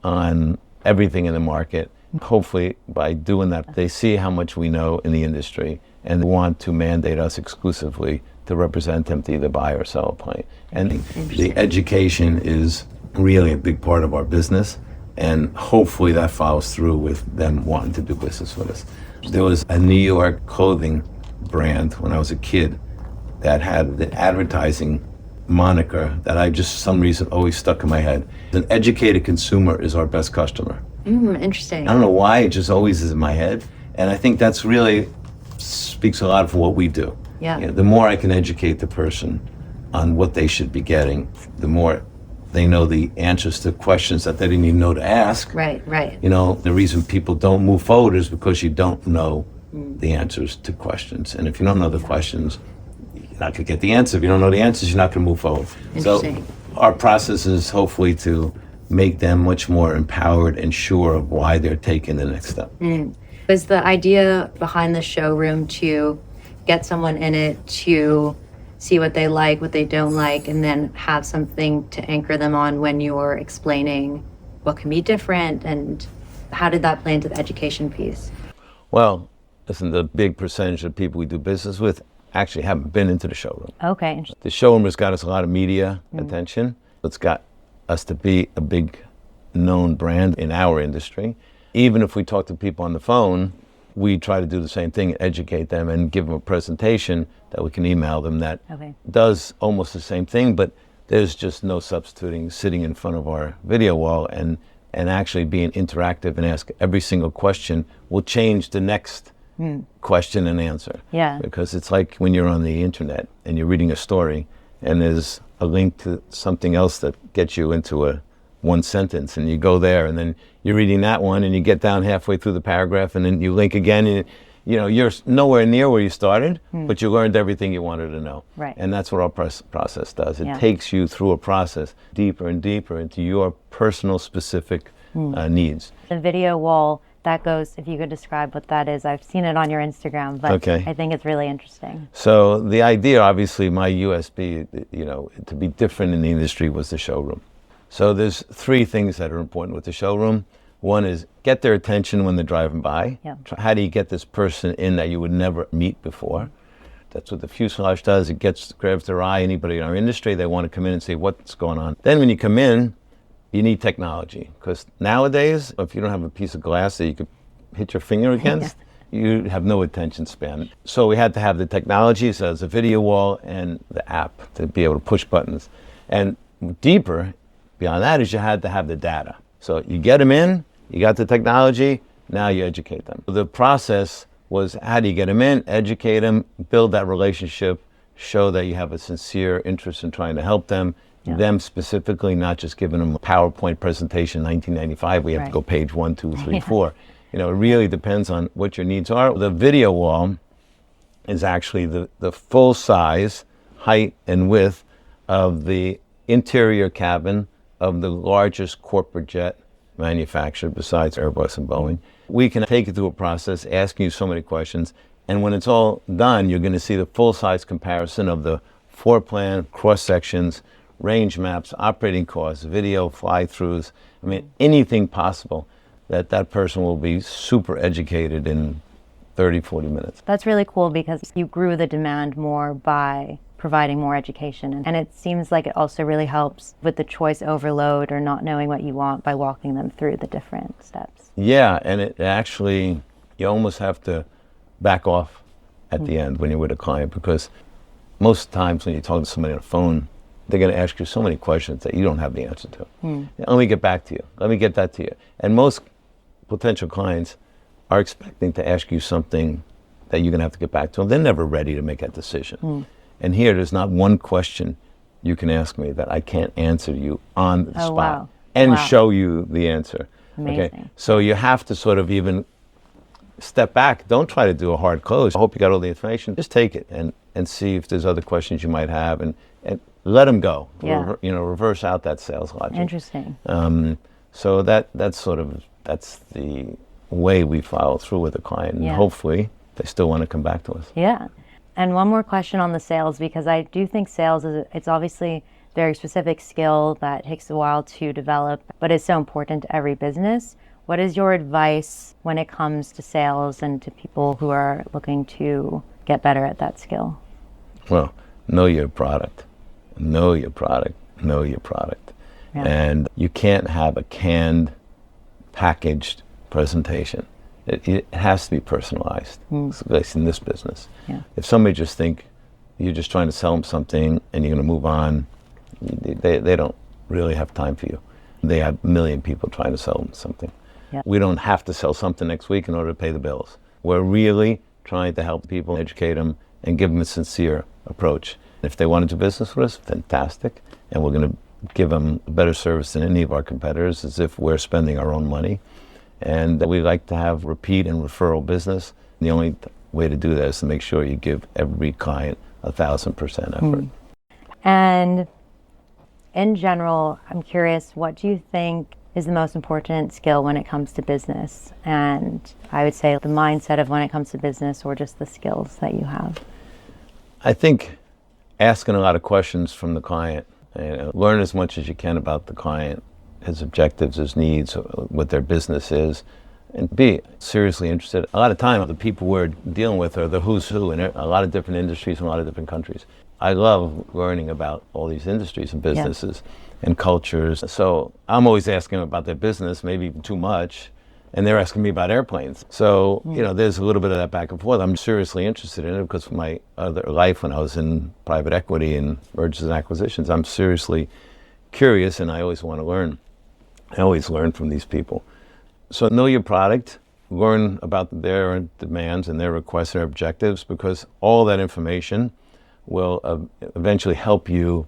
on everything in the market. Hopefully by doing that, they see how much we know in the industry and want to mandate us exclusively to represent them to either buy or sell a plane. And the education is really a big part of our business, and hopefully that follows through with them wanting to do business with us. There was a New York clothing brand when I was a kid that had the advertising moniker that I just, for some reason, always stuck in my head. An educated consumer is our best customer. Interesting. I don't know why, it just always is in my head. And I think that's really speaks a lot for what we do. Yeah. You know, the more I can educate the person on what they should be getting, the more they know the answers to questions that they didn't even know to ask. Right, right. You know, the reason people don't move forward is because you don't know the answers to questions. And if you don't know the questions, you're not going to get the answer. If you don't know the answers, you're not going to move forward. So our process is hopefully to make them much more empowered and sure of why they're taking the next step. Was the idea behind the showroom to get someone in it to see what they like, what they don't like, and then have something to anchor them on when you're explaining what can be different? And how did that play into the education piece? Well, listen, the big percentage of people we do business with actually haven't been into the showroom. Okay. The showroom has got us a lot of media attention. It's got us to be a big known brand in our industry. Even if we talk to people on the phone, we try to do the same thing, educate them and give them a presentation that we can email them that does almost the same thing, but there's just no substituting sitting in front of our video wall and actually being interactive and ask every single question will change the next question and answer. Yeah. Because it's like when you're on the internet and you're reading a story and there's a link to something else that gets you into one sentence, and you go there and then you're reading that one and you get down halfway through the paragraph and then you link again and you know you're nowhere near where you started, but you learned everything you wanted to know. Right. And that's what our process does. It takes you through a process deeper and deeper into your personal specific needs. The video wall, that goes, if you could describe what that is. I've seen it on your Instagram, but I think it's really interesting. So the idea, obviously, my USB, you know, to be different in the industry was the showroom. So there's three things that are important with the showroom. One is get their attention when they're driving by. Yeah. How do you get this person in that you would never meet before? That's what the fuselage does. It grabs their eye. Anybody in our industry, they want to come in and see what's going on. Then when you come in, you need technology. Because nowadays, if you don't have a piece of glass that you could hit your finger against, you have no attention span. So we had to have the technology, so there's a video wall and the app to be able to push buttons. And deeper beyond that is you had to have the data. So you get them in, you got the technology, now you educate them. The process was how do you get them in, educate them, build that relationship, show that you have a sincere interest in trying to help them, them specifically, not just giving them a PowerPoint presentation 1995, we have to go page 1, 2, 3, 4. You know, it really depends on what your needs are. The video wall is actually the full size, height and width of the interior cabin of the largest corporate jet manufacturer besides Airbus and Boeing. We can take you through a process, asking you so many questions, and when it's all done, you're going to see the full-size comparison of the floor plan, cross-sections, range maps, operating costs, video fly-throughs. I mean, anything possible that person will be super educated in 30, 40 minutes. That's really cool because you grew the demand more by providing more education. And it seems like it also really helps with the choice overload or not knowing what you want by walking them through the different steps. Yeah, and it actually, you almost have to back off at the end when you're with a client, because most times when you talk to somebody on the phone, they're going to ask you so many questions that you don't have the answer to. Let me get back to you. Let me get that to you. And most potential clients are expecting to ask you something that you're going to have to get back to them. They're never ready to make that decision. And here, there's not one question you can ask me that I can't answer you on the spot and show you the answer. Amazing. Okay, so you have to sort of even step back. Don't try to do a hard close. I hope you got all the information. Just take it and see if there's other questions you might have, and let them go. Yeah. Reverse out that sales logic. Interesting. So that's the way we follow through with a client, and hopefully they still want to come back to us. Yeah. And one more question on the sales, because I do think sales it's obviously a very specific skill that takes a while to develop, but it's so important to every business. What is your advice when it comes to sales and to people who are looking to get better at that skill? Well, know your product. Know your product. Know your product. Yeah. And you can't have a canned, packaged presentation. It has to be personalized, at least in this business. Yeah. If somebody just think you're just trying to sell them something and you're going to move on, they don't really have time for you. They have a million people trying to sell them something. Yeah. We don't have to sell something next week in order to pay the bills. We're really trying to help people, educate them, and give them a sincere approach. If they want to do business with us, fantastic. And we're going to give them a better service than any of our competitors, as if we're spending our own money. And we like to have repeat and referral business. The only way to do that is to make sure you give every client 1,000% effort. And in general, I'm curious, what do you think is the most important skill when it comes to business? And I would say the mindset of when it comes to business, or just the skills that you have. I think asking a lot of questions from the client. Learn as much as you can about the client, his objectives, his needs, what their business is, and be seriously interested. A lot of time, the people we're dealing with are the who's who in a lot of different industries and a lot of different countries. I love learning about all these industries and businesses and cultures. So I'm always asking them about their business, maybe even too much, and they're asking me about airplanes. So, there's a little bit of that back and forth. I'm seriously interested in it because of my other life when I was in private equity and mergers and acquisitions. I'm seriously curious, and I always want to learn. I always learn from these people. So know your product, learn about their demands and their requests and their objectives, because all that information will eventually help you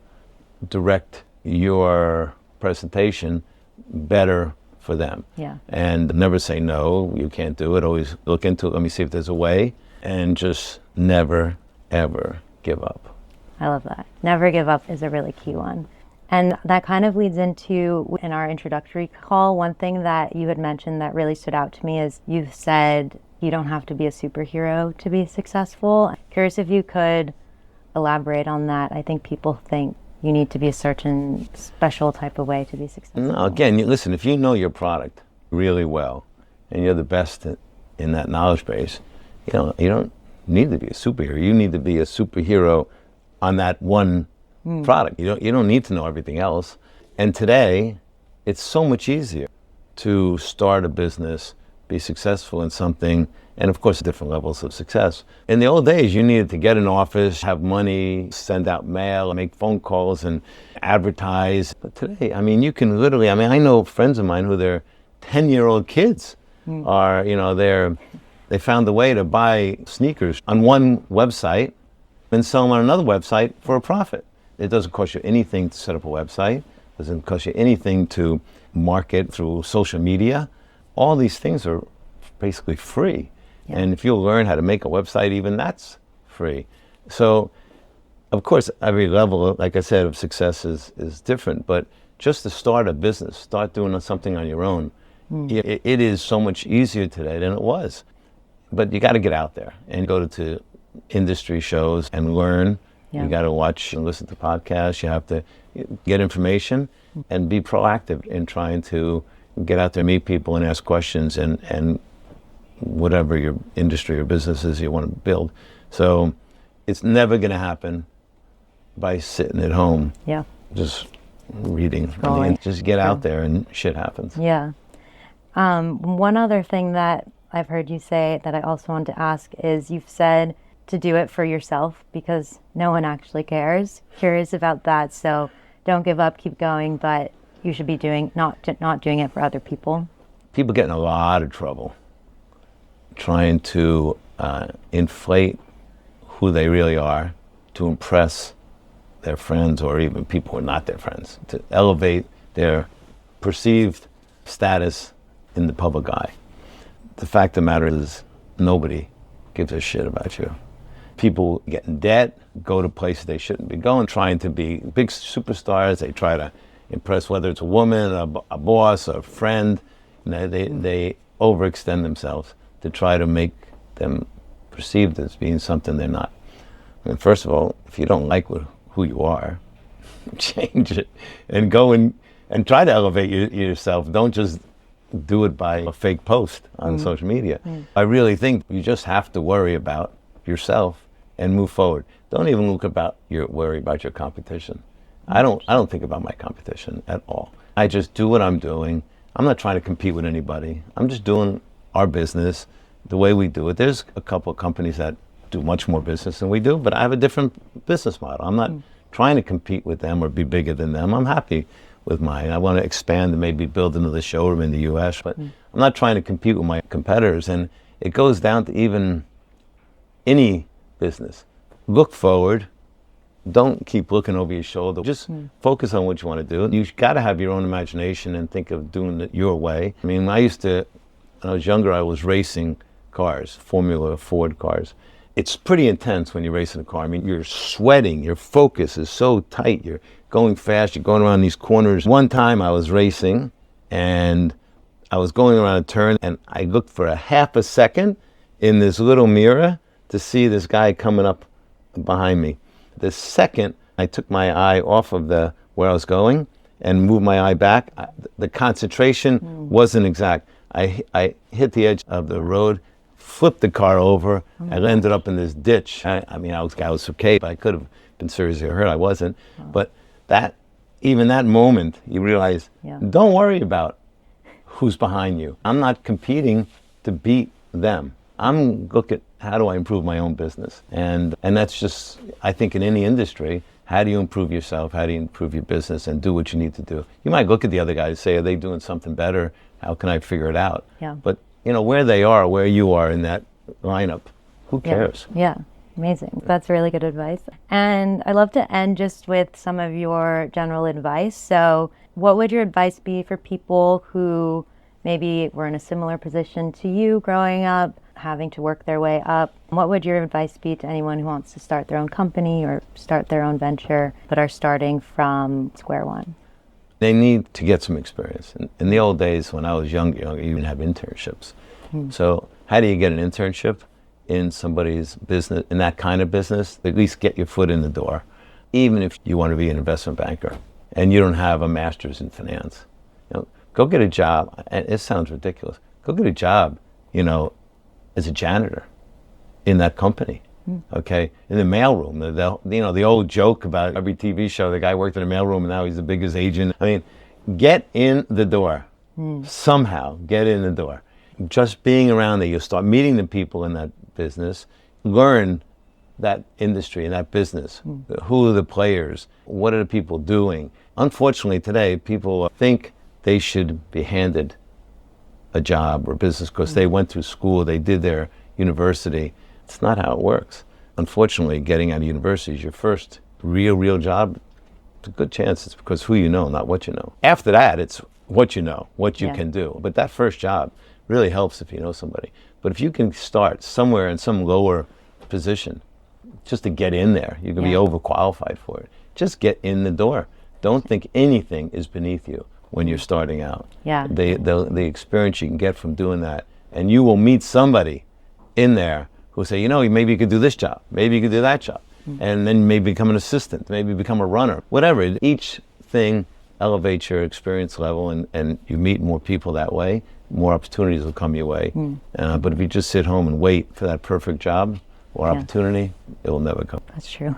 direct your presentation better for them. And never say no, you can't do it. Always look into it, let me see if there's a way, and just never, ever give up. I love that. Never give up is a really key one. And that kind of leads into, in our introductory call, one thing that you had mentioned that really stood out to me is you've said you don't have to be a superhero to be successful. Curious if you could elaborate on that. I think people think you need to be a certain special type of way to be successful. No, again, listen, if you know your product really well and you're the best in that knowledge base, you don't need to be a superhero. You need to be a superhero on that one product. You don't need to know everything else. And today, it's so much easier to start a business, be successful in something, and of course, different levels of success. In the old days, you needed to get an office, have money, send out mail, make phone calls, and advertise. But today, you can literally, I know friends of mine who their 10-year-old kids are, they found a way to buy sneakers on one website and sell them on another website for a profit. It doesn't cost you anything to set up a website. It doesn't cost you anything to market through social media. All these things are basically free. And if you'll learn how to make a website, even that's free. So, of course, every level, like I said, of success is different. But just to start a business, start doing something on your own, it is so much easier today than it was. But you got to get out there and go to industry shows and learn. You got to watch and listen to podcasts. You have to get information and be proactive in trying to get out there, meet people, and ask questions, and whatever your industry or business is you want to build. So it's never going to happen by sitting at home, just reading. Just get out there and shit happens. One other thing that I've heard you say that I also want to ask is you've said to do it for yourself because no one actually cares. Curious about that. So don't give up, keep going, but you should be not doing it for other people. People get in a lot of trouble trying to inflate who they really are to impress their friends or even people who are not their friends, to elevate their perceived status in the public eye. The fact of the matter is nobody gives a shit about you. People get in debt, go to places they shouldn't be going, trying to be big superstars. They try to impress, whether it's a woman, a boss, a friend. They overextend themselves to try to make them perceived as being something they're not. And first of all, if you don't like who you are, change it and go and try to elevate yourself. Don't just do it by a fake post on social media. I really think you just have to worry about yourself and move forward. Don't even worry about your competition. I don't think about my competition at all. I just do what I'm doing. I'm not trying to compete with anybody. I'm just doing our business the way we do it. There's a couple of companies that do much more business than we do, but I have a different business model. I'm not trying to compete with them or be bigger than them. I'm happy with mine. I want to expand and maybe build another showroom in the US, but I'm not trying to compete with my competitors. And it goes down to even any business. look forward. Don't keep looking over your shoulder. Just focus on what you want to do. You got to have your own imagination and think of doing it your way. I mean, when I was younger, I was racing cars, Formula Ford cars. It's pretty intense when you're racing a car. I mean, you're sweating, your focus is so tight, you're going fast, you're going around these corners. One time I was racing and I was going around a turn and I looked for a half a second in this little mirror to see this guy coming up behind me. The second I took my eye off of where I was going and moved my eye back, the concentration wasn't exact. I hit the edge of the road, flipped the car over, and ended up in this ditch. I mean, I was okay, but I could have been seriously hurt. I wasn't. But even that moment, you realize, don't worry about who's behind you. I'm not competing to beat them. I'm looking, how do I improve my own business? And that's just, I think in any industry, how do you improve yourself? How do you improve your business and do what you need to do? You might look at the other guy and say, are they doing something better? How can I figure it out? Yeah. But where they are, where you are in that lineup, who cares? Yeah. Amazing. That's really good advice. And I love to end just with some of your general advice. So what would your advice be for people who maybe were in a similar position to you growing up, having to work their way up? What would your advice be to anyone who wants to start their own company or start their own venture, but are starting from square one? They need to get some experience. In the old days, when I was younger, you didn't have internships. So how do you get an internship in somebody's business, in that kind of business? At least get your foot in the door, even if you want to be an investment banker and you don't have a master's in finance. Go get a job, and it sounds ridiculous. Go get a job, as a janitor in that company, okay? In the mailroom, the old joke about every TV show, the guy worked in the mailroom and now he's the biggest agent. I mean, get in the door. Somehow, get in the door. Just being around there, you'll start meeting the people in that business, learn that industry and that business. Who are the players? What are the people doing? Unfortunately, today, people think they should be handed a job or business because they went through school, they did their university. It's not how it works. Unfortunately, getting out of university is your first real job. It's a good chance it's because who you know, not what you know. After that, it's what you know, what you can do. But that first job really helps if you know somebody. But if you can start somewhere in some lower position, just to get in there, you can be overqualified for it. Just get in the door. Don't think anything is beneath you when you're starting out. The experience you can get from doing that, and you will meet somebody in there who will say, maybe you could do this job, maybe you could do that job, and then maybe become an assistant, maybe become a runner, whatever. Each thing elevates your experience level, and you meet more people that way, more opportunities will come your way. But if you just sit home and wait for that perfect job or opportunity, it will never come. That's true.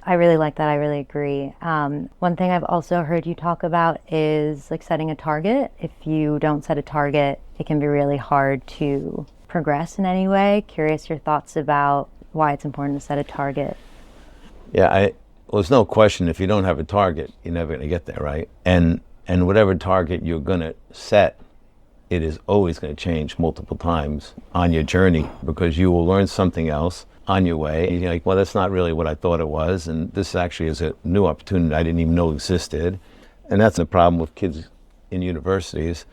I really like that. I really agree. One thing I've also heard you talk about is like setting a target. If you don't set a target, it can be really hard to progress in any way. Curious your thoughts about why it's important to set a target. Yeah, there's no question if you don't have a target, you're never going to get there, right? And whatever target you're going to set, it is always going to change multiple times on your journey because you will learn something else on your way. You're like, well, that's not really what I thought it was, and this actually is a new opportunity I didn't even know existed. And that's the problem with kids in universities.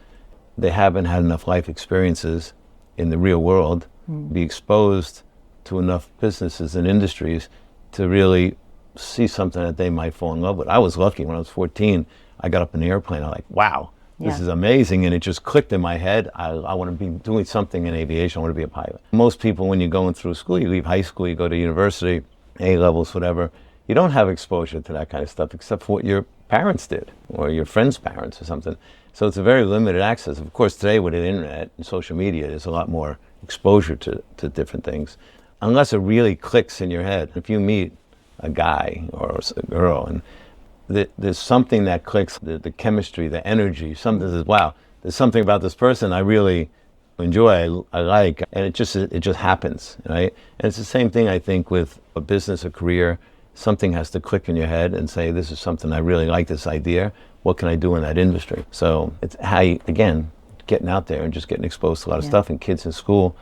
They haven't had enough life experiences in the real world, be exposed to enough businesses and industries to really see something that they might fall in love with. I was lucky when I was 14, I got up in the airplane, I'm like, wow, this is amazing, and it just clicked in my head. I want to be doing something in aviation. I want to be a pilot. Most people, when you're going through school, you leave high school, you go to university, A levels, whatever, you don't have exposure to that kind of stuff except for what your parents did or your friends' parents or something. So it's a very limited access. Of course, today with the internet and social media, there's a lot more exposure to different things. Unless it really clicks in your head. If you meet a guy or a girl and there's something that clicks, the chemistry, the energy, something that says, wow, there's something about this person I really enjoy, I like, and it just happens, right? And it's the same thing, I think, with a business, a career. Something has to click in your head and say, this is something I really like, this idea. What can I do in that industry? So it's how you, again, getting out there and just getting exposed to a lot of stuff. And kids in school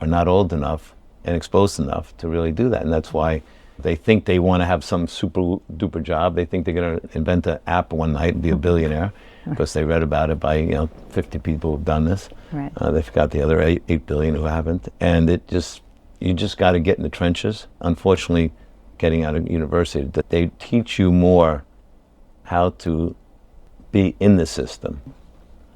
are not old enough and exposed enough to really do that. And that's why They think they want to have some super duper job. They think they're going to invent an app one night and be a billionaire because they read about it by 50 people who've done this. Right. They forgot the other 8 billion who haven't. And you just got to get in the trenches. Unfortunately, getting out of university, that they teach you more how to be in the system,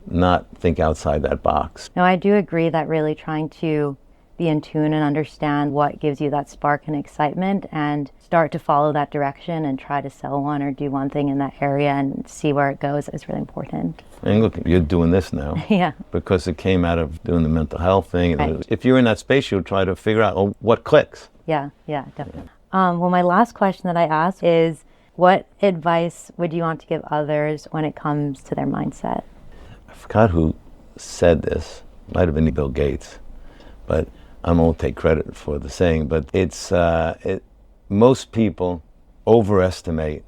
not think outside that box. No, I do agree that really trying to be in tune and understand what gives you that spark and excitement and start to follow that direction and try to sell one or do one thing in that area and see where it goes is really important. And look, you're doing this now. Yeah. Because it came out of doing the mental health thing. Right. If you're in that space, you'll try to figure out what clicks. Yeah, definitely. Well, my last question that I ask is, what advice would you want to give others when it comes to their mindset? I forgot who said this. Might have been Bill Gates, but I won't take credit for the saying. But it's most people overestimate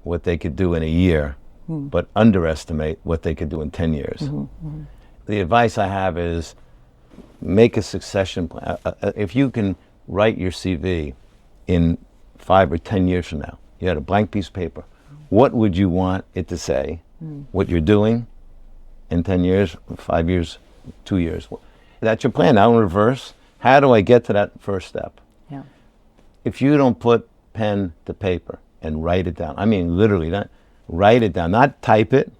what they could do in a year, but underestimate what they could do in 10 years. The advice I have is make a succession plan. If you can write your CV in 5 or 10 years from now, you had a blank piece of paper, what would you want it to say? What you're doing in 10 years, 5 years, 2 years. That's your plan. Now in reverse, how do I get to that first step? Yeah. If you don't put pen to paper and write it down, I mean literally, not write it down, not type it,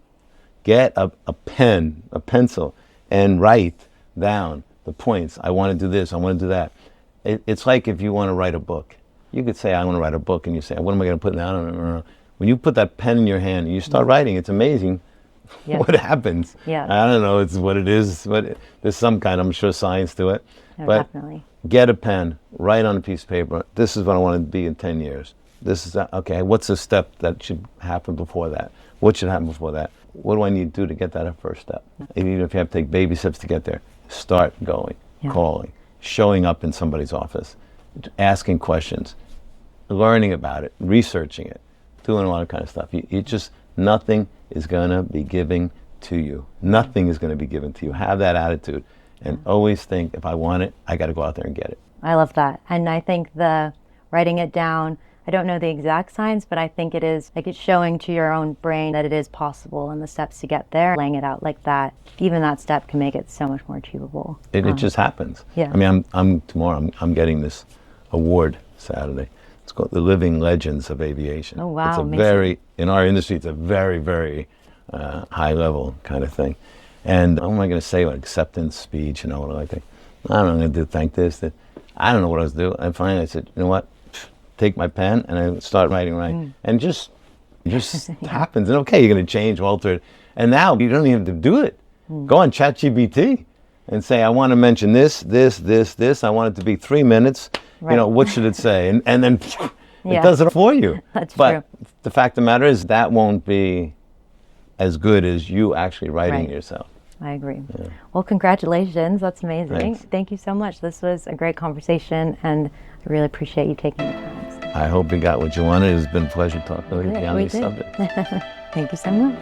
get a pen, a pencil, and write down the points. I want to do this, I want to do that. It's like if you want to write a book. You could say, I want to write a book, and you say, what am I going to put down? I don't know. When you put that pen in your hand and you start writing, it's amazing what happens. Yeah. I don't know, it's what it is, but there's some kind, I'm sure, science to it. No, But definitely. get a pen, write on a piece of paper, this is what I want to be in 10 years. This is, okay, what's the step that should happen before that? What should happen before that? What do I need to do to get that first step? Even if you have to take baby steps to get there, start going, calling, showing up in somebody's office, asking questions, learning about it, researching it, doing a lot of kind of stuff. You just, nothing is going to be given to you. Nothing is going to be given to you. Have that attitude and always think, if I want it, I got to go out there and get it. I love that. And I think the writing it down, I don't know the exact science, but I think it is like it's showing to your own brain that it is possible and the steps to get there, laying it out like that. Even that step can make it so much more achievable. It just happens. Yeah. I mean, I'm getting this award Saturday. It's called the Living Legends of Aviation. Oh, wow. It's a very, in our industry, it's a very, very high level kind of thing. And what am I going to say? Acceptance speech, what do I think? I don't know, I'm going to do thank this. That. I don't know what I was doing. And finally I said, you know what? Take my pen and I start writing. And just happens. And okay, you're going to change, alter it. And now you don't even have to do it. Go on ChatGPT and say, I want to mention this. I want it to be 3 minutes. Right. What should it say? And then it does it for you. That's but true. The fact of the matter is that won't be as good as you actually writing it yourself. I agree. Yeah. Well, congratulations. That's amazing. Thanks. Thank you so much. This was a great conversation, and I really appreciate you taking the time. I hope you got what you wanted. It's been a pleasure talking with you on these subjects. Thank you so much.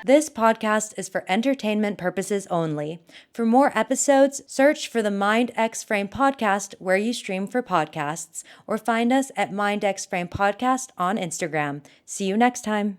This podcast is for entertainment purposes only. For more episodes, search for the Mind X Frame podcast where you stream for podcasts, or find us at Mind X Frame Podcast on Instagram. See you next time.